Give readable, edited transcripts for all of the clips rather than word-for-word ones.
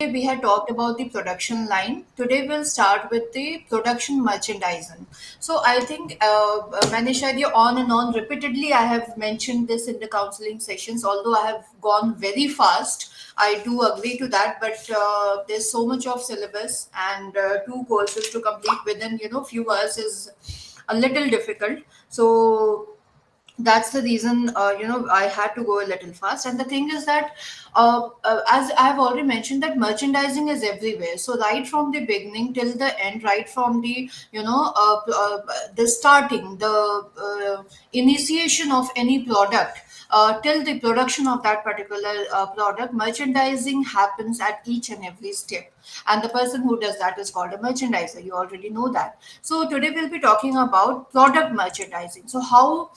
We had talked about the production line. Today we'll start with the production merchandising. So I think Manisha, you on and on repeatedly. I have mentioned this in the counseling sessions. Although I have gone very fast, I do agree to that. But there's so much of syllabus and two courses to complete within few hours is a little difficult. So that's the reason I had to go a little fast. And the thing is that as I have already mentioned, that merchandising is everywhere. So right from the beginning till the end, right from the the starting, the initiation of any product till the production of that particular product, merchandising happens at each and every step. And the person who does that is called a merchandiser. You already know that. So today we'll be talking about product merchandising. So how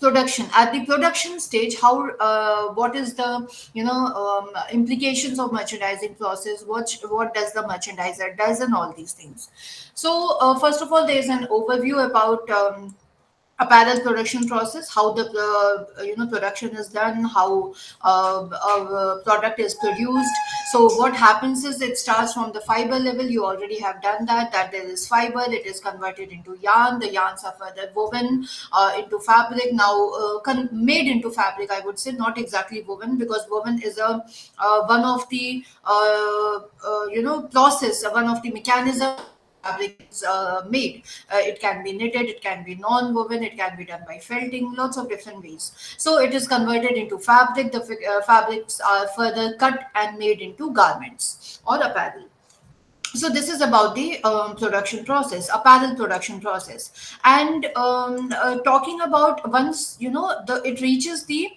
production at the production stage, how what is the implications of merchandising process, what does the merchandiser does, and all these things. So first of all, there is an overview about apparel production process, how the production is done, how a product is produced. So what happens is it starts from the fiber level. You already have done that there is fiber, it is converted into yarn, the yarns are further woven into fabric. Now made into fabric, I would say, not exactly woven, because woven is a one of the process, one of the mechanism fabric is made. It can be knitted, it can be non-woven, it can be done by felting, lots of different ways. So it is converted into fabric. The fabrics are further cut and made into garments or apparel. So this is about the production process, apparel production process. And talking about, once it reaches the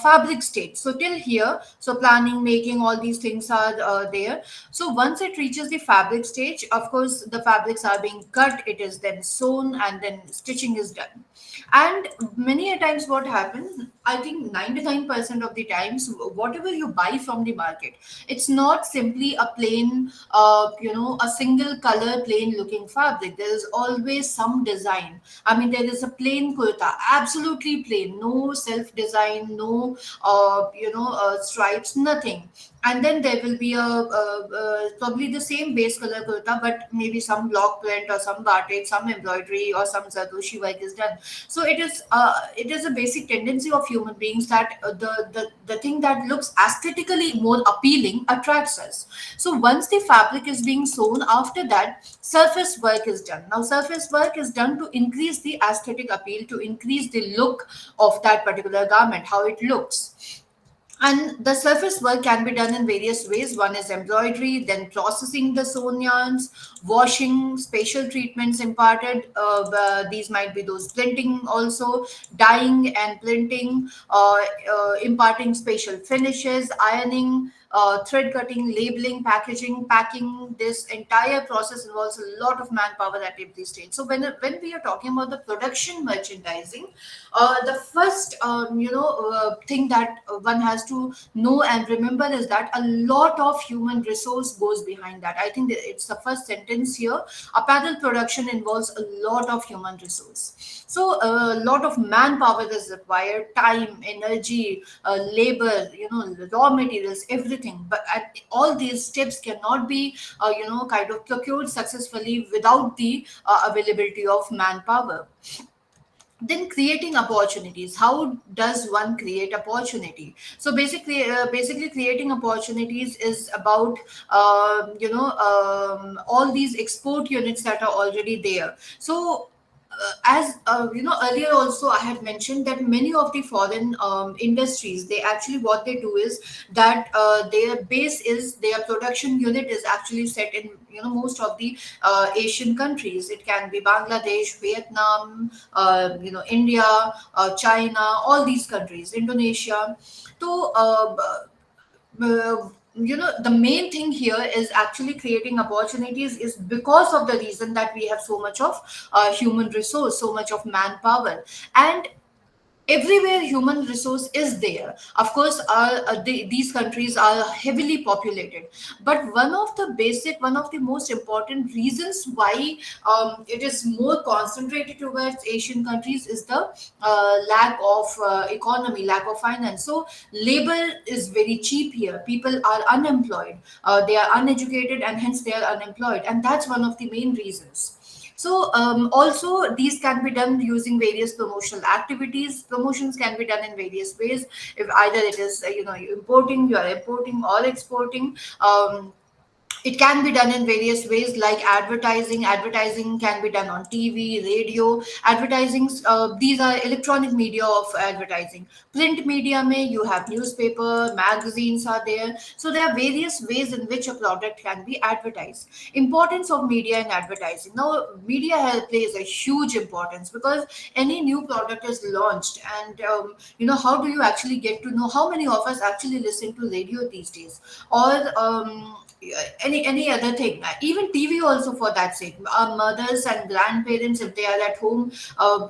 fabric state, so till here, so planning, making, all these things are there. So once it reaches the fabric stage, of course the fabrics are being cut, it is then sewn, and then stitching is done. And many a times what happens, I think 99% of the times, whatever you buy from the market, it's not simply a plain a single color plain looking fabric. There is always some design. I mean, there is a plain kurta, absolutely plain, no self design, no stripes, nothing. And then there will be probably the same base color kurta, but maybe some block print or some batik, some embroidery or some zardoshi work is done. So it is a basic tendency of human beings that the thing that looks aesthetically more appealing attracts us. So once the fabric is being sewn, after that surface work is done. Now surface work is done to increase the aesthetic appeal, to increase the look of that particular garment, how it looks. And the surface work can be done in various ways. One is embroidery, then processing the sewn yarns, washing, special treatments imparted. These might be those printing also, dyeing and printing, imparting special finishes, ironing, thread cutting, labeling, packaging, packing. This entire process involves a lot of manpower at every stage. So when we are talking about the production merchandising, the first thing that one has to know and remember is that a lot of human resource goes behind that. I think that it's the first sentence here. Apparel production involves a lot of human resource. So a lot of manpower is required, time, energy, labor, raw materials, everything. But all these steps cannot be kind of procured successfully without the availability of manpower. Then creating opportunities, how does one create opportunity? So basically creating opportunities is about all these export units that are already there. So as earlier also I had mentioned that many of the foreign industries, they actually, what they do is that their base is, their production unit is actually set in most of the Asian countries. It can be Bangladesh, Vietnam, India, China, all these countries, Indonesia. So the main thing here is actually creating opportunities, is because of the reason that we have so much of human resource, so much of manpower. And everywhere human resource is there. Of course, these countries are heavily populated, but one of the most important reasons why it is more concentrated towards Asian countries is the lack of economy, lack of finance. So labor is very cheap here, people are unemployed, they are uneducated, and hence they are unemployed, and that's one of the main reasons. So also these can be done using various promotional activities. Promotions can be done in various ways. If either it is you are importing or exporting. It can be done in various ways like advertising can be done on TV, radio. Advertising, these are electronic media of advertising. Print media mein you have newspaper, magazines are there. So there are various ways in which a product can be advertised. Importance of media in advertising. Now media plays a huge importance, because any new product is launched, and how do you actually get to know how many of us actually listen to radio these days, or any other thing, even TV also for that sake. Our mothers and grandparents, if they are at home,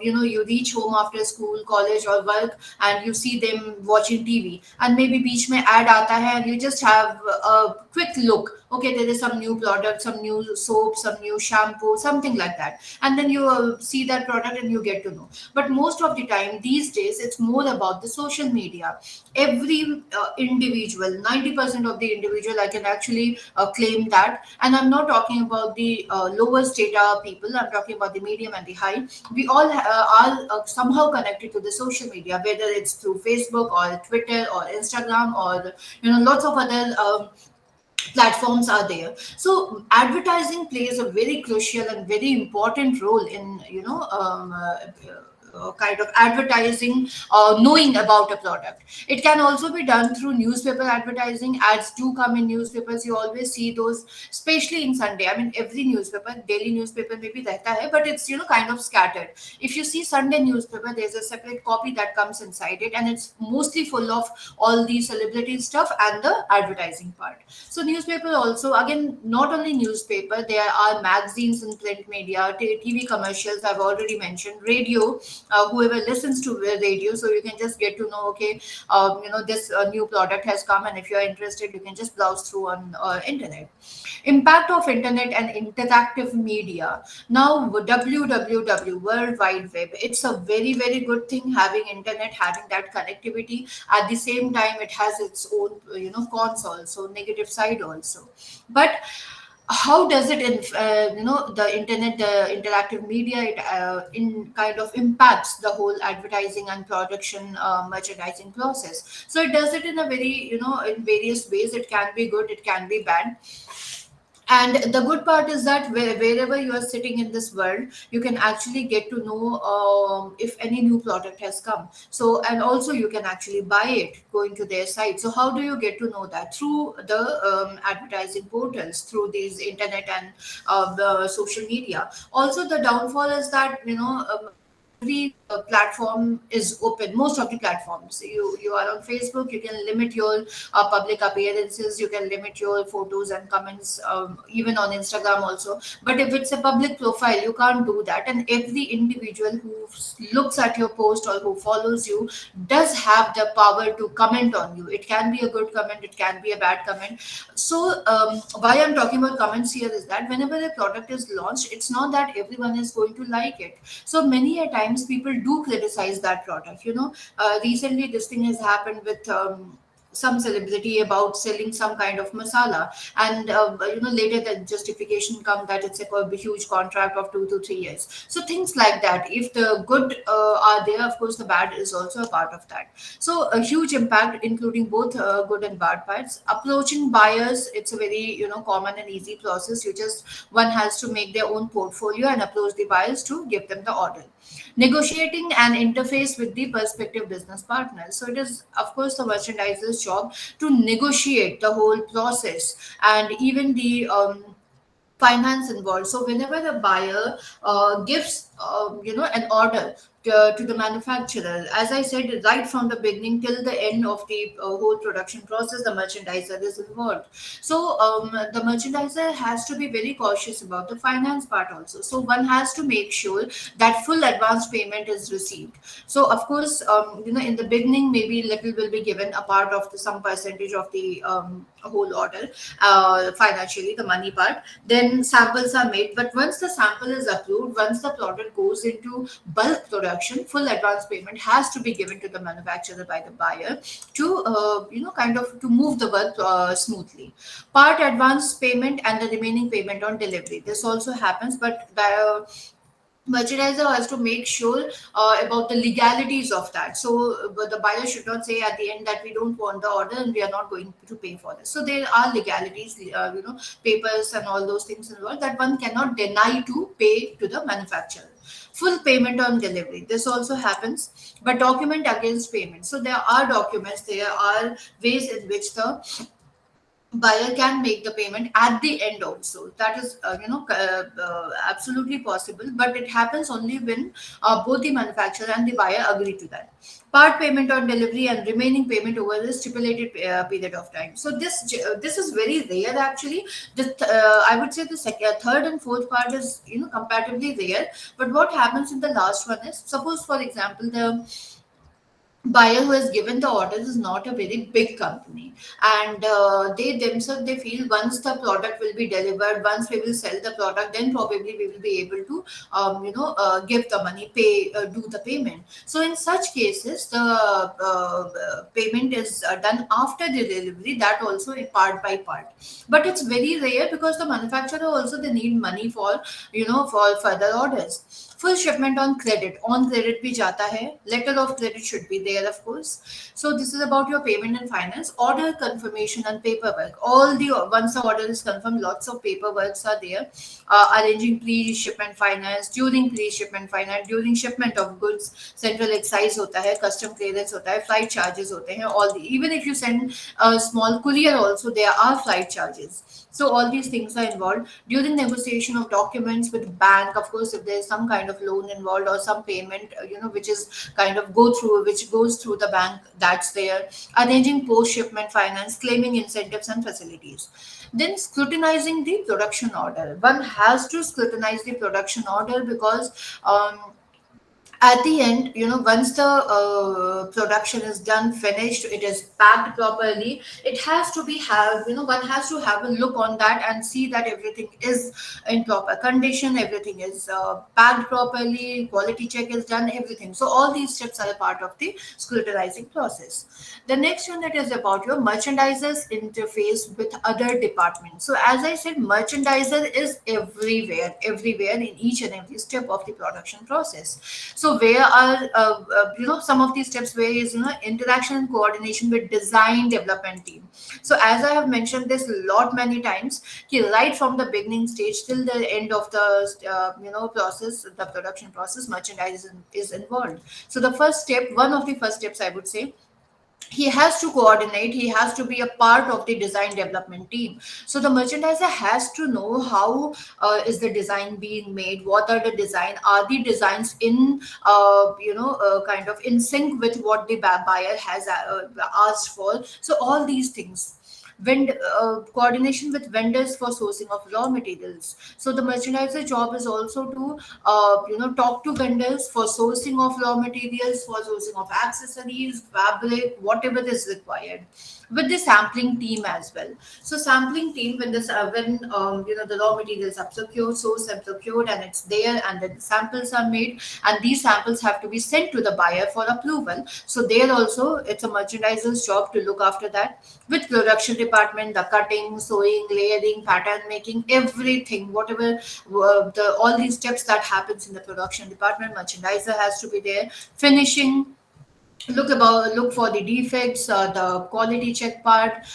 you reach home after school, college, or work, and you see them watching TV, and maybe beach mein ad aata hai, and you just have a quick look. Okay, there is some new product, some new soap, some new shampoo, something like that, and then you see that product and you get to know. But most of the time these days it's more about the social media. Every individual, 90% of the individual, I can actually claim that. And I'm not talking about the lower strata people, I'm talking about the medium and the high. We all are somehow connected to the social media, whether it's through Facebook or Twitter or Instagram, or lots of other platforms are there. So advertising plays a very crucial and very important role in kind of advertising, knowing about a product. It can also be done through newspaper advertising. Ads do come in newspapers, you always see those, especially in Sunday. I mean, every newspaper, daily newspaper maybe rehta hai, but it's kind of scattered. If you see Sunday newspaper, there's a separate copy that comes inside it, and it's mostly full of all the celebrity stuff and the advertising part. So newspaper also, again, not only newspaper, there are magazines and print media, TV commercials I've already mentioned, radio, whoever listens to the radio, so you can just get to know, okay, this new product has come, and if you're interested, you can just browse through on internet. Impact of internet and interactive media. Now www, world wide web, it's a very very good thing, having internet, having that connectivity. At the same time, it has its own cons also, negative side also. But how does it the internet, the interactive media, it in kind of impacts the whole advertising and production, merchandising process. So it does it in a very, in various ways. It can be good, it can be bad. And the good part is that wherever you are sitting in this world, you can actually get to know if any new product has come. So, and also you can actually buy it going to their site. So how do you get to know that? Through the advertising portals, through these internet and the social media. Also the downfall is that every platform is open. Most of the platforms, you are on Facebook, you can limit your public appearances, you can limit your photos and comments, even on Instagram also. But if it's a public profile, you can't do that, and every individual who looks at your post or who follows you does have the power to comment on you. It can be a good comment, it can be a bad comment. So why I'm talking about comments here is that whenever a product is launched, it's not that everyone is going to like it. So many a times people do criticize that product. Recently this thing has happened with some celebrity about selling some kind of masala, and later the justification come that it's a huge contract of 2 to 3 years. So things like that, if the good are there, of course the bad is also a part of that. So a huge impact, including both good and bad parts. Approaching buyers, it's a very common and easy process. You just one has to make their own portfolio and approach the buyers to give them the order. Negotiating an interface with the prospective business partners. So it is, of course, the merchandiser's job to negotiate the whole process, and even the finance involved. So whenever the buyer gives an order to the manufacturer. As I said, right from the beginning till the end of the whole production process, the merchandiser is involved. So the merchandiser has to be very cautious about the finance part also. So one has to make sure that full advance payment is received. So of course, in the beginning, maybe little will be given a part of some percentage of the whole order, financially, the money part. Then samples are made, but once the sample is approved, once the product goes into bulk production, full advance payment has to be given to the manufacturer by the buyer to kind of to move the work smoothly. Part advance payment and the remaining payment on delivery, this also happens, but the merchandiser has to make sure about the legalities of that. So but the buyer should not say at the end that we don't want the order and we are not going to pay for this. So there are legalities, papers and all those things involved, that one cannot deny to pay to the manufacturer. Full payment on delivery, this also happens, but document against payment. So there are documents, there are ways in which the buyer can make the payment at the end also. That is absolutely possible, but it happens only when both the manufacturer and the buyer agree to that. Part payment on delivery and remaining payment over the stipulated period of time. So this is very rare actually. I would say the third and fourth part is comparatively rare. But what happens in the last one is, suppose for example the buyer who has given the orders is not a very big company, and they themselves, they feel once the product will be delivered, once we will sell the product, then probably we will be able to give the money, pay do the payment. So in such cases the payment is done after the delivery, that also a part by part. But it's very rare because the manufacturer also, they need money for for further orders. Full shipment on credit bhi jata hai, letter of credit should be there of course. So this is about your payment and finance. Order confirmation and paperwork, all the once the order is confirmed, lots of paperworks are there. Arranging pre-shipment finance, during pre-shipment finance, during shipment of goods, central excise hota hai, custom clearance hota hai, flight charges hote hain, all the, even if you send a small courier also, there are flight charges. So all these things are involved. During negotiation of documents with bank, of course, if there is some kind of loan involved or some payment, which is kind of which goes through the bank, that's there. Arranging post shipment finance, claiming incentives and facilities. Then scrutinizing the production order. One has to scrutinize the production order because at the end, once the production is done, finished, it is packed properly, it has to be have, one has to have a look on that and see that everything is in proper condition, everything is packed properly, quality check is done, everything. So all these steps are a part of the scrutinizing process. The next one, that is about your merchandisers interface with other departments. So as I said, merchandiser is everywhere in each and every step of the production process. So where are some of these steps, where is interaction and coordination with design development team. So as I have mentioned this lot many times, right from the beginning stage till the end of the process, the production process, merchandising is involved. So the first step, one of the first steps, I would say, he has to coordinate, he has to be a part of the design development team. So the merchandiser has to know how is the design being made, what are the design, are the designs in kind of in sync with what the buyer has asked for. So all these things. Coordination with vendors for sourcing of raw materials. So the merchandiser job is also to talk to vendors for sourcing of raw materials, for sourcing of accessories, fabric, whatever is required, with the sampling team as well. So sampling team, when this when the raw materials are procured, sourced and procured, and it's there, and then the samples are made, and these samples have to be sent to the buyer for approval. So there also, it's a merchandiser's job to look after that. With production department, the cutting, sewing, layering, pattern making, everything, whatever all these steps that happens in the production department, merchandiser has to be there. Finishing, look for the defects, the quality check part,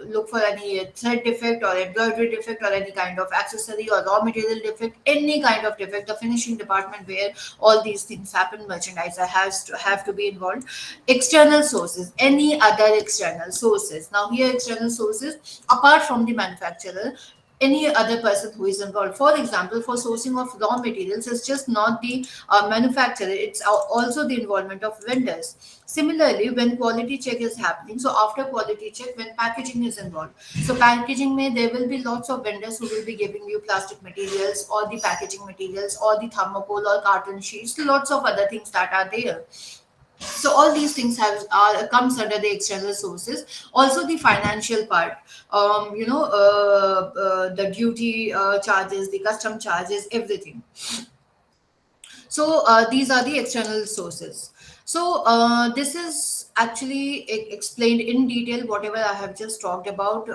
look for any thread defect or embroidery defect or any kind of accessory or raw material defect, any kind of defect. The finishing department, where all these things happen, merchandiser has to have to be involved. External sources, any other external sources. Now here, external sources apart from the manufacturer, any other person who is involved. For example, for sourcing of raw materials, it's just not the manufacturer, it's also the involvement of vendors. Similarly, when quality check is happening, so after quality check, when packaging is involved, so packaging may there will be lots of vendors who will be giving you plastic materials or the packaging materials or the thermocol or carton sheets, lots of other things that are there. So all these things have comes under the external sources. Also the financial part, the duty charges, the custom charges, everything. So these are the external sources. So this is actually explained in detail whatever I have just talked about.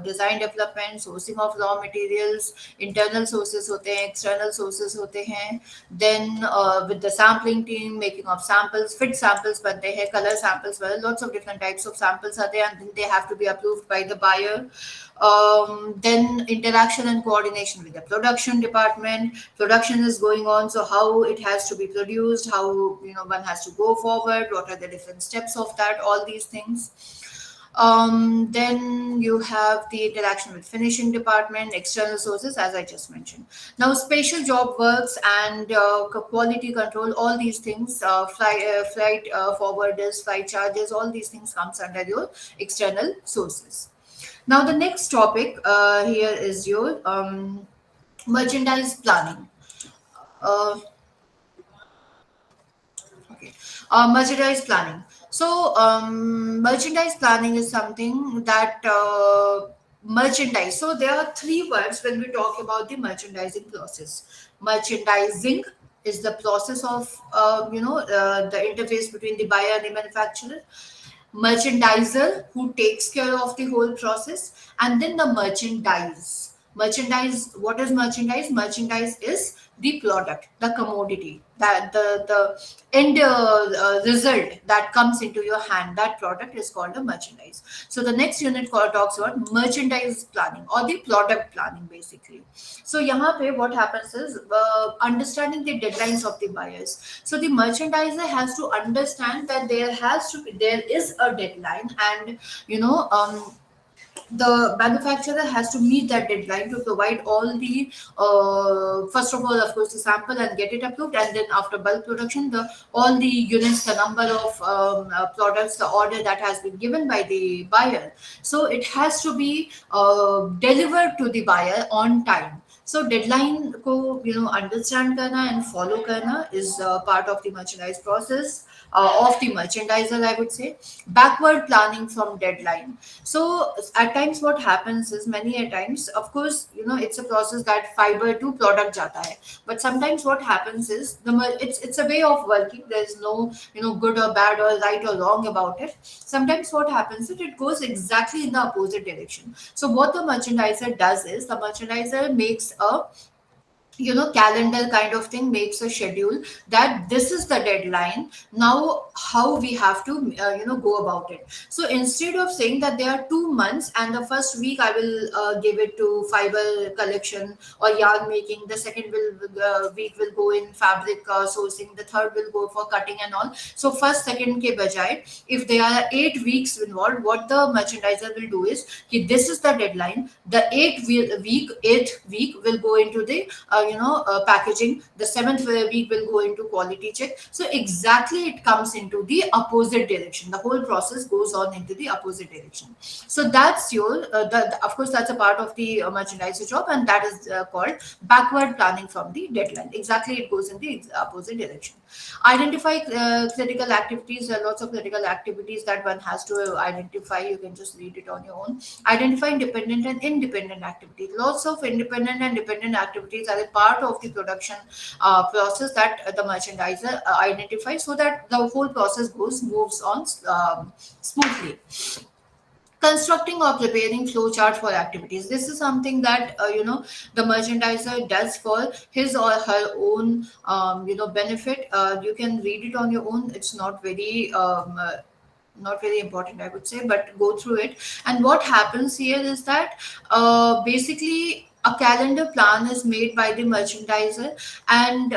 Design development, sourcing of raw materials, internal sources hote hain, external sources hote hain. Then with the sampling team, making of samples, fit samples bante hain, color samples, well, lots of different types of samples are there, and then they have to be approved by the buyer. Then interaction and coordination with the production department. Production is going on, so how it has to be produced, how one has to go forward, what are the different steps of that, all these things. Then you have the interaction with finishing department, external sources, as I just mentioned. Now, spatial job works and quality control, all these things, flight forwarders, flight charges, all these things comes under your external sources. Now, the next topic here is your merchandise planning. Uh, Okay. Merchandise planning. So, merchandise planning is something that merchandise. So, there are three words when we talk about the merchandising process. Merchandising is the process of, the interface between the buyer and the manufacturer. Merchandiser, who takes care of the whole process, and then the merchandise. What is merchandise? Merchandise is the product, the commodity, that the end result that comes into your hand. That product is called a merchandise. So the next unit talks about merchandise planning or the product planning, basically. So यहाँ पे what happens is understanding the deadlines of the buyers. So the merchandiser has to understand that there is a deadline, and you know um, the manufacturer has to meet that deadline to provide all the first of all, of course, the sample and get it approved, and then after bulk production, the all the units, the number of products, the order that has been given by the buyer, so it has to be delivered to the buyer on time. So deadline को understand करना and follow करना is part of the merchandise process of the merchandiser, I would say. Backward planning from deadline. So at times what happens is, many a times, of course, it's a process that fiber to product jata hai. But sometimes what happens is it's a way of working. There's no good or bad or right or wrong about it. Sometimes what happens is it goes exactly in the opposite direction. So what the merchandiser does is, the merchandiser makes a calendar kind of thing, makes a schedule that this is the deadline. Now how we have to go about it. So instead of saying that there are 2 months and the first week I will give it to fiber collection or yarn making, the second week will go in fabric sourcing, the third will go for cutting and all. So first second ke bajay, if there are 8 weeks involved, what the merchandiser will do is, this is the deadline, the eighth week will go into the packaging, the seventh week will go into quality check. So exactly it comes into the opposite direction, the whole process goes on into the opposite direction. So that's your of course that's a part of the merchandiser job, and that is called backward planning from the deadline. Exactly, it goes in the opposite direction. Identify critical activities. There are lots of critical activities that one has to identify. You can just read it on your own. Identify dependent and independent activities. Lots of independent and dependent activities are a part of the production process that the merchandiser identifies, so that the whole process moves on smoothly. Constructing or preparing flowchart for activities. This is something that the merchandiser does for his or her own benefit. You can read it on your own. It's not very important, I would say, but go through it. And what happens here is that basically a calendar plan is made by the merchandiser, and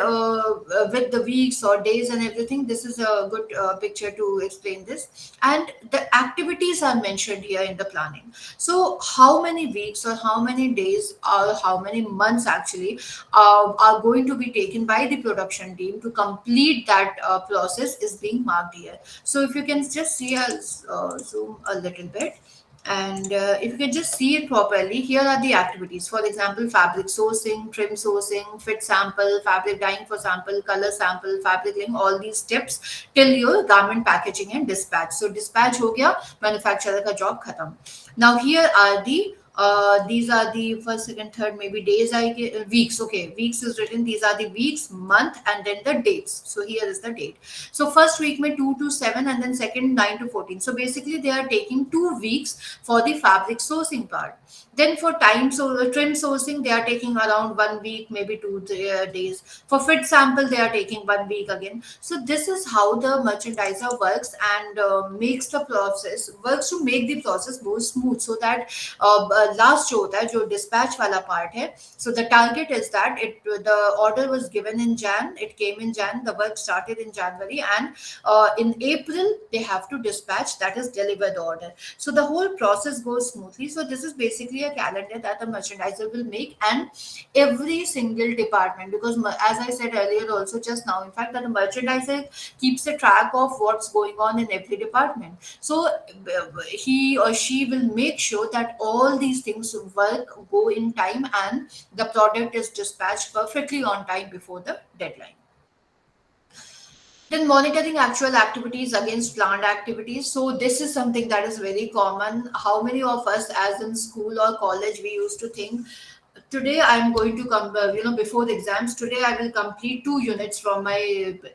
with the weeks or days and everything. This is a good picture to explain this, and the activities are mentioned here in the planning. So how many weeks or how many days or how many months actually are going to be taken by the production team to complete that process is being marked here. So if you can just see us zoom a little bit, and if you can just see it properly, here are the activities. For example, fabric sourcing, trim sourcing, fit sample, fabric dyeing for sample, color sample, fabric laying, all these steps till your garment packaging and dispatch. So dispatch ho gaya, manufacturer ka job khatam. Now here are the these are the first, second, third, maybe days. Weeks. Okay, weeks is written. These are the weeks, month, and then the dates. So here is the date. So first week may 2 to 7, and then second 9 to 14. So basically, they are taking 2 weeks for the fabric sourcing part. Then for trim sourcing, they are taking around 1 week, maybe 2 days. For fit sample, they are taking 1 week again. So this is how the merchandiser works, and makes the process works to make the process more smooth, so that last जो होता है जो dispatch वाला part है. So the target is that the order was given in Jan, it came in Jan, the work started in January, and in April they have to dispatch, that is deliver the order. So the whole process goes smoothly. So this is basically a calendar that the merchandiser will make, and every single department, because as I said earlier also just now, in fact, that the merchandiser keeps a track of what's going on in every department. So he or she will make sure that all these things work, go in time, and the product is dispatched perfectly on time before the deadline. Then monitoring actual activities against planned activities. So this is something that is very common. How many of us, as in school or college, we used to think, today I'm going to come, before the exams, today I will complete 2 units from my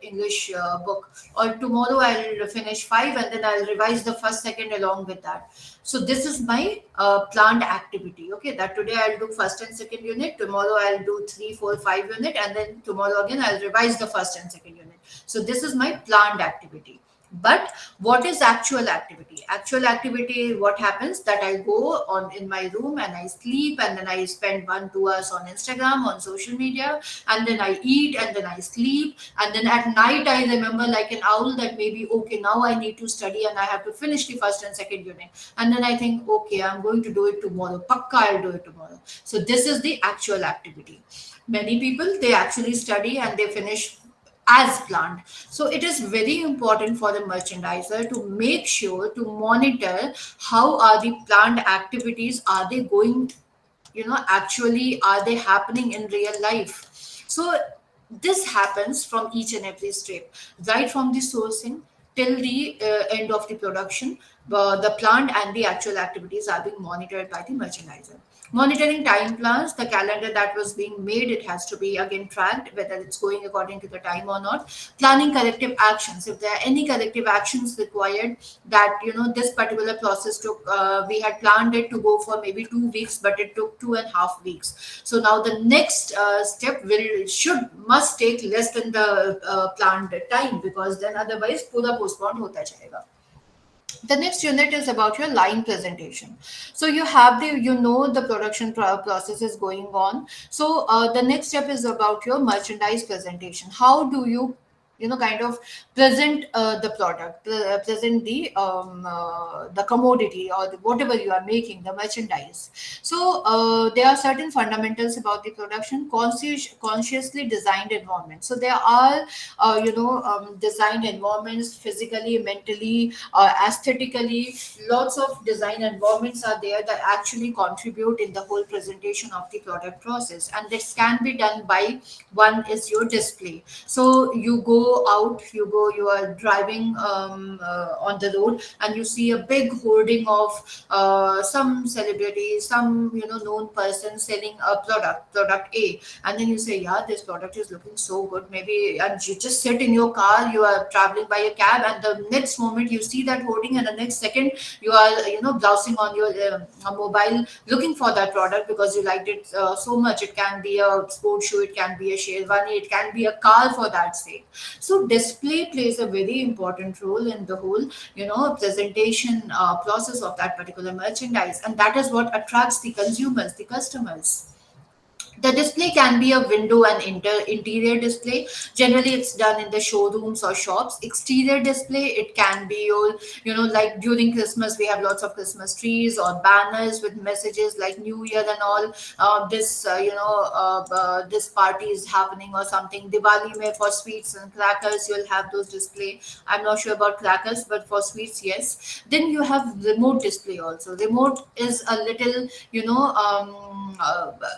English book, or tomorrow I'll finish 5, and then I'll revise the first, second along with that. So this is my planned activity. Okay, that today I'll do first and second unit, tomorrow I'll do 3, 4, 5 unit, and then tomorrow again I'll revise the first and second unit. So this is my planned activity. But what is actual activity? Actual activity, what happens that I go on in my room and I sleep, and then I spend 1, 2 hours on Instagram, on social media, and then I eat, and then I sleep, and then at night I remember like an owl that maybe, okay, now I need to study and I have to finish the first and second unit, and then I think, okay, I'm going to do it tomorrow, pakka I'll do it tomorrow. So this is the actual activity. Many people, they actually study and they finish as planned. So it is very important for the merchandiser to make sure to monitor how are the planned activities, are they going, actually, are they happening in real life. So this happens from each and every step, right from the sourcing till the end of the production. The planned and the actual activities are being monitored by the merchandiser. Monitoring time plans, the calendar that was being made, it has to be again tracked whether it's going according to the time or not. Planning corrective actions, if there are any corrective actions required, that this particular process took, we had planned it to go for maybe 2 weeks, but it took 2.5 weeks. So now the next step must take less than the planned time, because then otherwise pura postponed hota jayega. The next unit is about your line presentation. So you have the production process is going on. So the next step is about your merchandise presentation. How do you kind of present the product, present the commodity, or whatever you are making, the merchandise. So there are certain fundamentals about the production. Consciously designed environment. So there are designed environments, physically, mentally, aesthetically. Lots of design environments are there that actually contribute in the whole presentation of the product process, and this can be done by, one is your display. So you go out, you are driving on the road, and you see a big hoarding of some celebrity, some known person selling a product A, and then you say, yeah, this product is looking so good, maybe, and you just sit in your car, you are traveling by a cab, and the next moment you see that hoarding, and the next second you are browsing on your mobile looking for that product because you liked it so much. It can be a sports shoe, it can be a sherwani, it can be a car for that sake. So display plays a very important role in the whole presentation process of that particular merchandise, and that is what attracts the consumers, the customers. The display can be a window and interior display. Generally, it's done in the showrooms or shops. Exterior display, it can be your, like during Christmas, we have lots of Christmas trees or banners with messages like New Year and all. This party is happening or something. Diwali may for sweets and crackers, you'll have those display. I'm not sure about crackers, but for sweets, yes. Then you have remote display also. Remote is a little,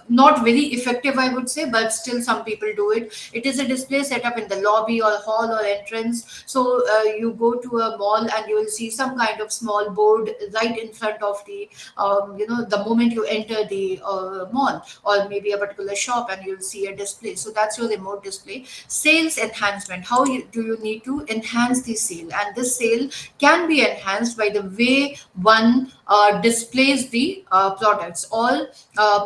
not very effective, I would say, but still some people do it. It is a display set up in the lobby or hall or entrance. So you go to a mall and you will see some kind of small board right in front of the moment you enter the mall or maybe a particular shop, and you'll see a display. So that's your remote display. Sales enhancement. Do you need to enhance the sale? And this sale can be enhanced by the way one displays the products or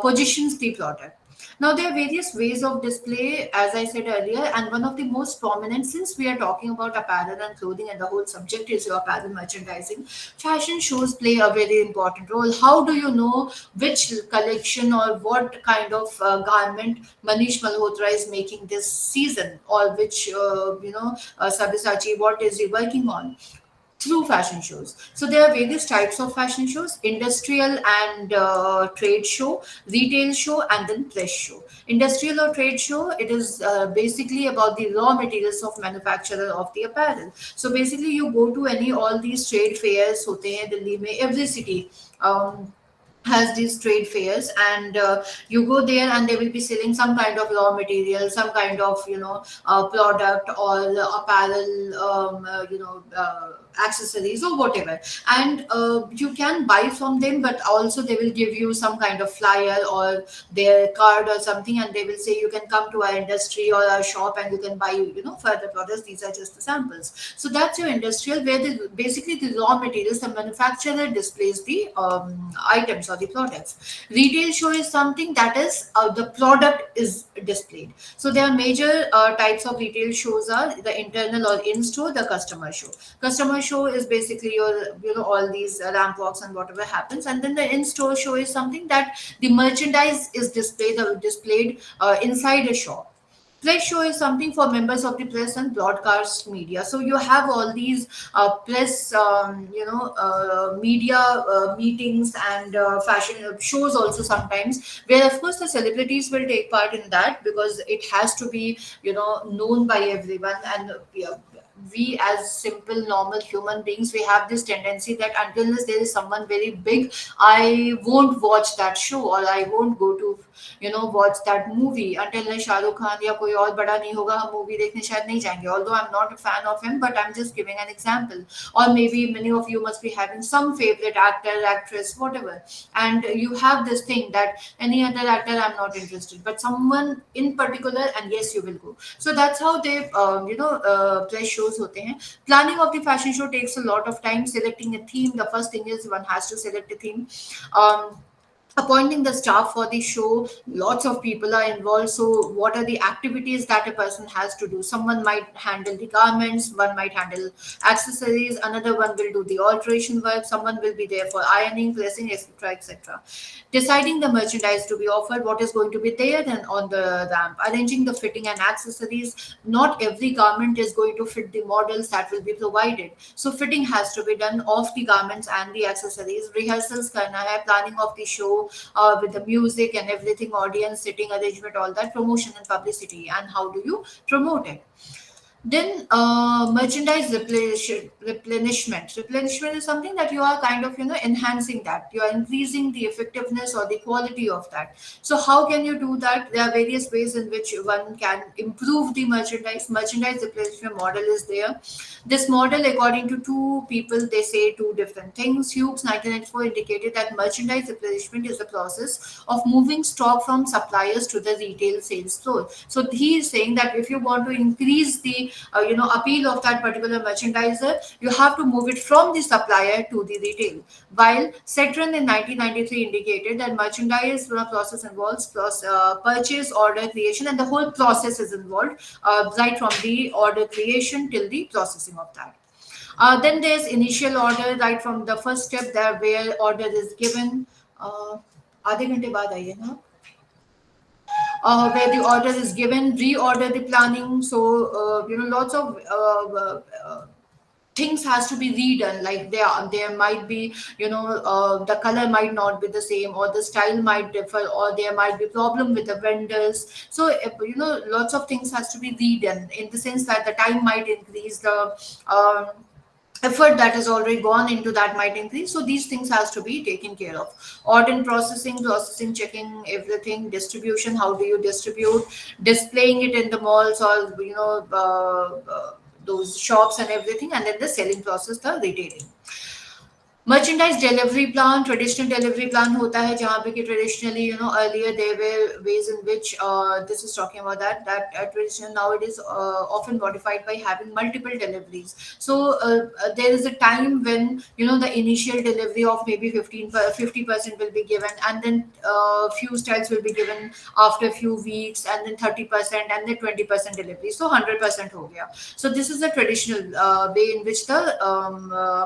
positions the product. Now, there are various ways of display, as I said earlier, and one of the most prominent, since we are talking about apparel and clothing, and the whole subject is your apparel merchandising, fashion shows play a very important role. How do you know which collection or what kind of garment Manish Malhotra is making this season, or which, Sabyasachi, what is he working on? Through fashion shows. So there are various types of fashion shows: industrial and trade show, retail show, and then press show. Industrial or trade show, it is basically about the raw materials of manufacturer of the apparel. So basically, you go to any all these trade fairs होते हैं दिल्ली में, every city. Has these trade fairs, and you go there and they will be selling some kind of raw material, some kind of product or apparel, accessories or whatever, and you can buy from them, but also they will give you some kind of flyer or their card or something, and they will say you can come to our industry or our shop and you can buy further products. These are just the samples. So that's your industrial, where basically the raw materials, the manufacturer displays the items or the products. Retail show is something that is the product is displayed. So there are major types of retail shows are the internal or in-store, the customer show. Customer show is basically your, all these ramp walks and whatever happens. And then the in-store show is something that the merchandise is displayed inside a shop. Press show is something for members of the press and broadcast media. So you have all these press, media meetings and fashion shows also sometimes, where of course the celebrities will take part in that, because it has to be, known by everyone. And we as simple normal human beings, we have this tendency that until unless there is someone very big, I won't watch that show, or I won't go to watch that movie until Shahrukh Khan या कोई और बड़ा नहीं होगा, हम movie देखने शायद नहीं जाएंगे. Although I'm not a fan of him, but I'm just giving an example. Or maybe many of you must be having some favorite actor, actress, whatever, and you have this thing that any other actor I'm not interested, but someone in particular, and yes, you will go. So that's how they press shows होते हैं. Planning of the fashion show takes a lot of time. Selecting a theme, the first thing is one has to select a theme. Appointing the staff for the show, lots of people are involved. So what are the activities that a person has to do? Someone might handle the garments, one might handle accessories, another one will do the alteration work, someone will be there for ironing, pressing, etc., etc. Deciding the merchandise to be offered, what is going to be there then on the ramp. Arranging the fitting and accessories. Not every garment is going to fit the models that will be provided, so fitting has to be done of the garments and the accessories. Rehearsals karna hai, planning of the show with the music and everything, audience, sitting arrangement, all that, promotion and publicity, and how do you promote it. Then merchandise replenishment. Replenishment is something that you are kind of enhancing, that you are increasing the effectiveness or the quality of that. So how can you do that? There are various ways in which one can improve the merchandise. Merchandise replenishment model is there. This model, according to two people, they say two different things. Hughes 1994 indicated that merchandise replenishment is the process of moving stock from suppliers to the retail sales floor. So he is saying that if you want to increase the appeal of that particular merchandiser, you have to move it from the supplier to the retail. While Cetron in 1993 indicated that merchandise process involves purchase, order creation, and the whole process is involved, right from the order creation till the processing of that. Then there's initial order, right from the first step there where order is given. आधे घंटे बाद आइए ना. where the order is given, reorder the planning. So lots of things has to be redone. Like there might be, the color might not be the same, or the style might differ, or there might be problem with the vendors. So lots of things has to be redone, in the sense that the time might increase, the um, effort that has already gone into that might increase. So these things has to be taken care of. Order processing, checking everything. Distribution, how do you distribute? Displaying it in the malls, or those shops and everything. And then the selling process, the retailing. Merchandise delivery plan, traditional delivery plan होता है, जहाँ पे कि traditionally, earlier there were ways in which, this is talking about that traditional, now it is often modified by having multiple deliveries. So there is a time when, the initial delivery of maybe 50% will be given, and then few styles will be given after a few weeks, and then 30%, and then 20% delivery. So 100% हो गया. So this is the traditional way in which the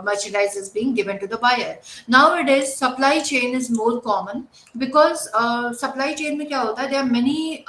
merchandise is being given to the buyer. Nowadays, supply chain is more common, because supply chain में क्या होता है? There are many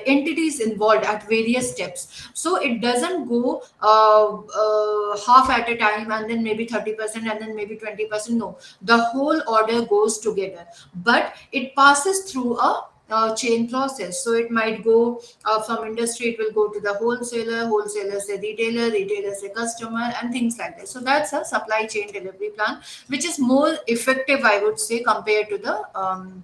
entities involved at various steps. So it doesn't go half at a time, and then maybe 30%, and then maybe 20%. No, the whole order goes together, but it passes through a chain process. So it might go from industry, it will go to the wholesaler, wholesaler say retailer, retailer say customer, and things like that. So that's a supply chain delivery plan, which is more effective, I would say, compared to the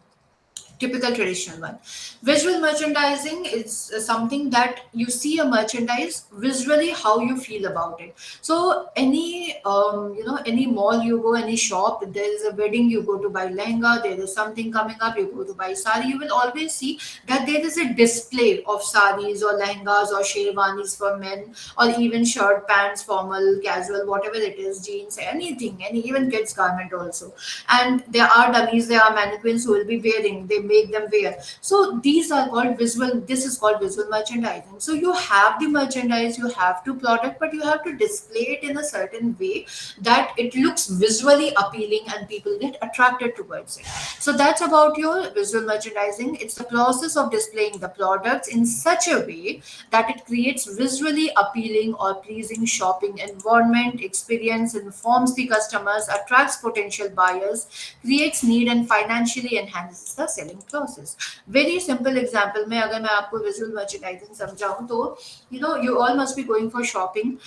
typical traditional one. Visual merchandising is something that you see a merchandise visually, how you feel about it. So any mall you go, any shop, there is a wedding, you go to buy lehenga, there is something coming up, you go to buy sari, you will always see that there is a display of saris or lehengas or sherwanis for men, or even shirt, pants, formal, casual, whatever it is, jeans, anything, any even kids garment also. And there are dummies, there are mannequins who will be wearing, they make them wear. So these are called visual, this is called visual merchandising. So you have the merchandise, you have to product, but you have to display it in a certain way that it looks visually appealing and people get attracted towards it. So that's about your visual merchandising. It's the process of displaying the products in such a way that it creates visually appealing or pleasing shopping environment experience, informs the customers, attracts potential buyers, creates need, and financially enhances the selling process. Very simple example में अगर मैं आपको visual merchandising समझाऊं तो, you all must be going for shopping,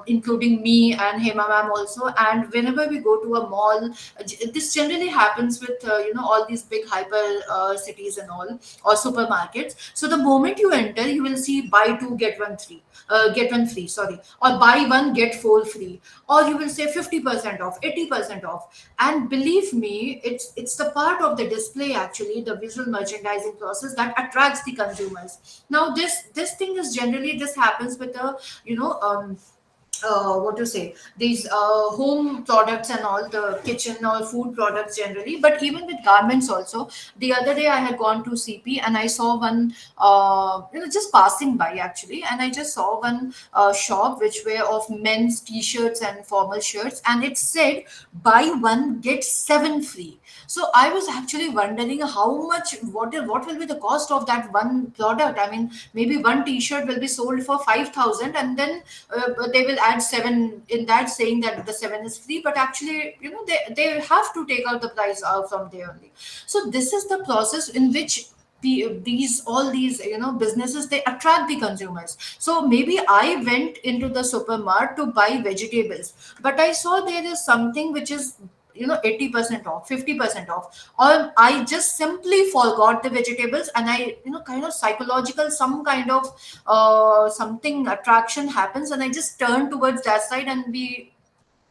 including me and Hema ma'am also. And whenever we go to a mall, this generally happens with all these big hyper cities and all, or supermarkets. So the moment you enter, you will see buy two get one free, sorry, or buy one get four free, or you will say 50% off, 80% off. And believe me, it's the part of the display, actually the visual merchandising process, that attracts the consumers. Now this thing is generally, this happens with a what to say, these home products and all, the kitchen or food products generally, but even with garments also. The other day I had gone to CP, and I saw one, just passing by actually, and I just saw one shop which were of men's t-shirts and formal shirts, and it said buy one get seven free. So I was actually wondering how much, what will be the cost of that one product. I mean, maybe one t-shirt will be sold for 5,000, and then they will add seven in that, saying that the seven is free, but actually, they have to take out the price out from there only. So this is the process in which these all these businesses, they attract the consumers. So maybe I went into the supermarket to buy vegetables, but I saw there is something which is 80% off, 50% off, or I just simply forgot the vegetables, and I kind of psychological, some kind of something attraction happens, and I just turn towards that side and be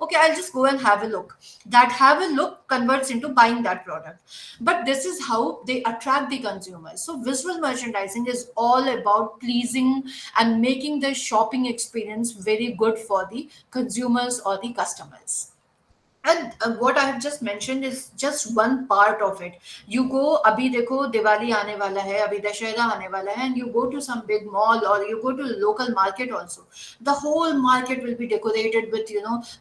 okay, I'll just go and have a look. That have a look converts into buying that product. But this is how they attract the consumers. So visual merchandising is all about pleasing and making the shopping experience very good for the consumers or the customers. And what I have just mentioned is just one part of it. You go, abhi dekho Diwali aane wala hai, abhi Dashera aane wala hai, and you go to some big mall or you go to local market also. The whole market will be decorated with,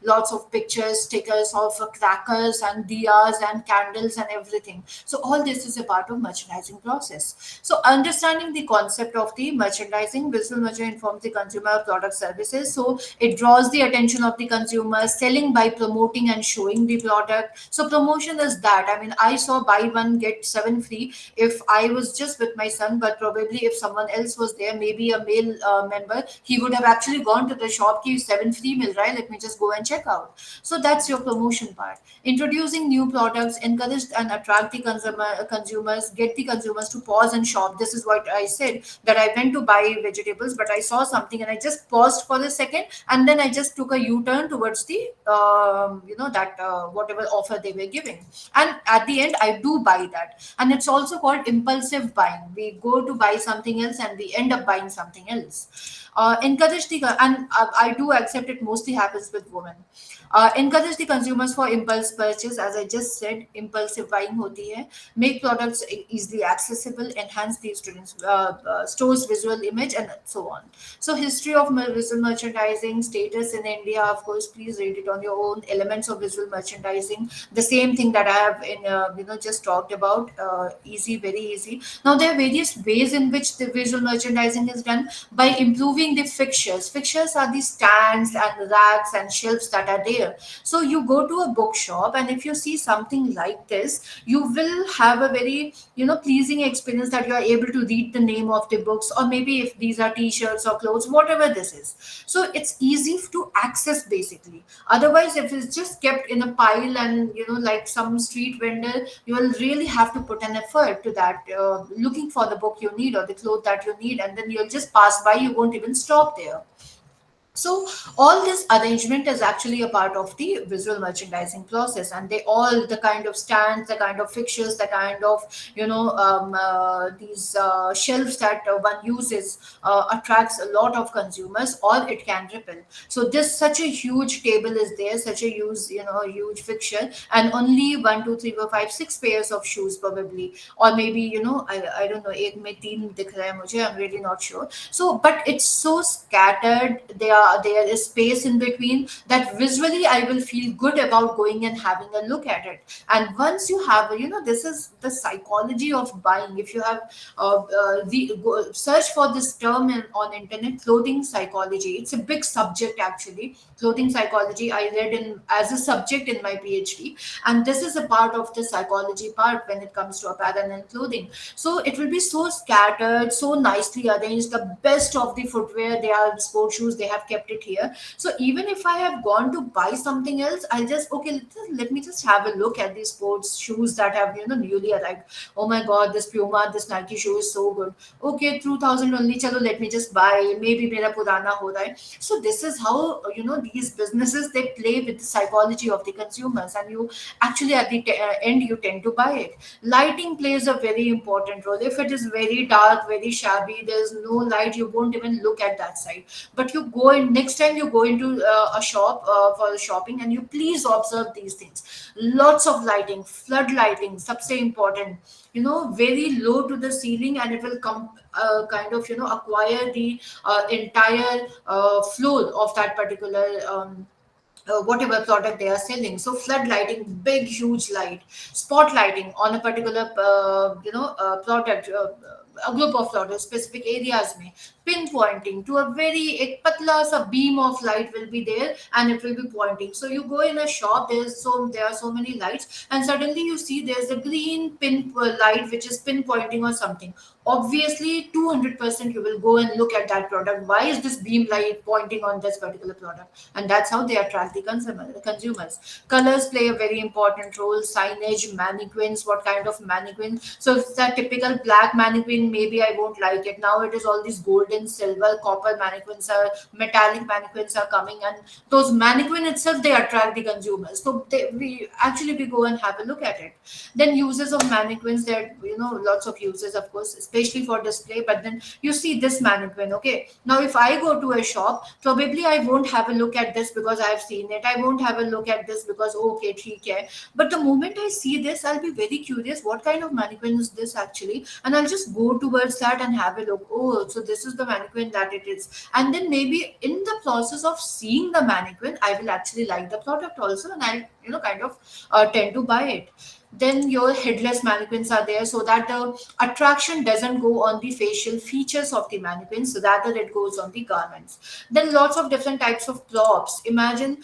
lots of pictures, stickers of crackers and diyas and candles and everything. So all this is a part of merchandising process. So understanding the concept of the merchandising, visual merchandising informs the consumer of product services. So it draws the attention of the consumer, selling by promoting and showing the product. So promotion is that. I mean, I saw buy one get seven free if I was just with my son, but probably if someone else was there, maybe a male member, he would have actually gone to the shop. Ki seven free mil raha hai, let me just go and check out. So that's your promotion part. Introducing new products, encourage and attract the consumers, get the consumers to pause and shop. This is what I said, that I went to buy vegetables, but I saw something and I just paused for a second, and then I just took a U-turn towards the that whatever offer they were giving, and at the end I do buy that. And it's also called impulsive buying. We go to buy something else and we end up buying something else. Encourage the and I do accept it mostly happens with women. Encourage the consumers for impulse purchase, as I just said, impulsive buying hoti hai. Make products easily accessible, enhance the students stores visual image, and so on. So history of visual merchandising, status in India, of course, please read it on your own. Elements of visual merchandising, the same thing that I have just talked about. Easy, very easy. Now there are various ways in which the visual merchandising is done by improving the fixtures. Fixtures are the stands and racks and shelves that are there. So you go to a bookshop, and if you see something like this, you will have a very pleasing experience, that you are able to read the name of the books, or maybe if these are t-shirts or clothes, whatever this is. So it's easy to access basically. Otherwise, if it's just kept in a pile and like some street vendor, you will really have to put an effort to that, looking for the book you need or the cloth that you need, and then you'll just pass by, you won't even stop there. So all this arrangement is actually a part of the visual merchandising process, and they all, the kind of stands, the kind of fixtures, the kind of these shelves that one uses attracts a lot of consumers, or it can repel. So this such a huge table is there, such a huge fixture, and only one, two, three, four, five, six pairs of shoes probably, or maybe I don't know, ek mein teen dikh raha hai mujhe, I'm really not sure. So, but it's so scattered. There is space in between that visually I will feel good about going and having a look at it. And once you have, this is the psychology of buying. If you have search for this term on internet, clothing psychology. It's a big subject actually. Clothing psychology I read in as a subject in my PhD, and this is a part of the psychology part when it comes to apparel and clothing. So it will be so scattered, so nicely arranged. The best of the footwear, they are sport shoes, they have kept it here. So even if I have gone to buy something else, I'll just, okay, let me just have a look at these sports shoes that have newly arrived. Oh my god, this Puma, this Nike shoe is so good. Okay, 2000 only, chalo, let me just buy. Maybe mera purana ho raha hai. So this is how these businesses, they play with the psychology of the consumers, and you actually at the end you tend to buy it. Lighting plays a very important role. If it is very dark, very shabby, there's no light, you won't even look at that side. But you go in, next time you go into a shop for shopping, and you please observe these things. Lots of lighting, flood lighting, sabse important, very low to the ceiling, and it will come kind of acquire the entire floor of that particular whatever product they are selling. So flood lighting, big huge light, spot lighting on a particular product, a group of products, specific areas में, pinpointing to a very एक पतला सा beam of light will be there, and it will be pointing. So you go in a shop, there are so many lights, and suddenly you see there's a green pin light which is pinpointing or something. Obviously 200% you will go and look at that product. Why is this beam light pointing on this particular product? And that's how they attract the consumers. Colors play a very important role. Signage, mannequins, what kind of mannequin. So if it's a typical black mannequin, maybe I won't like it. Now it is all these golden, silver, copper mannequins, are metallic mannequins are coming, and those mannequin itself, they attract the consumers. So we go and have a look at it. Then uses of mannequins, there are lots of uses, of course, especially for display. But then you see this mannequin. Okay, now if I go to a shop, probably I won't have a look at this because I've seen it. I won't have a look at this because okay, theek hai. But the moment I see this, I'll be very curious. What kind of mannequin is this actually? And I'll just go towards that and have a look. Oh, so this is the mannequin that it is. And then maybe in the process of seeing the mannequin, I will actually like the product also, and I'll kind of tend to buy it. Then your headless mannequins are there, so that the attraction doesn't go on the facial features of the mannequins, so rather it goes on the garments. Then lots of different types of props. Imagine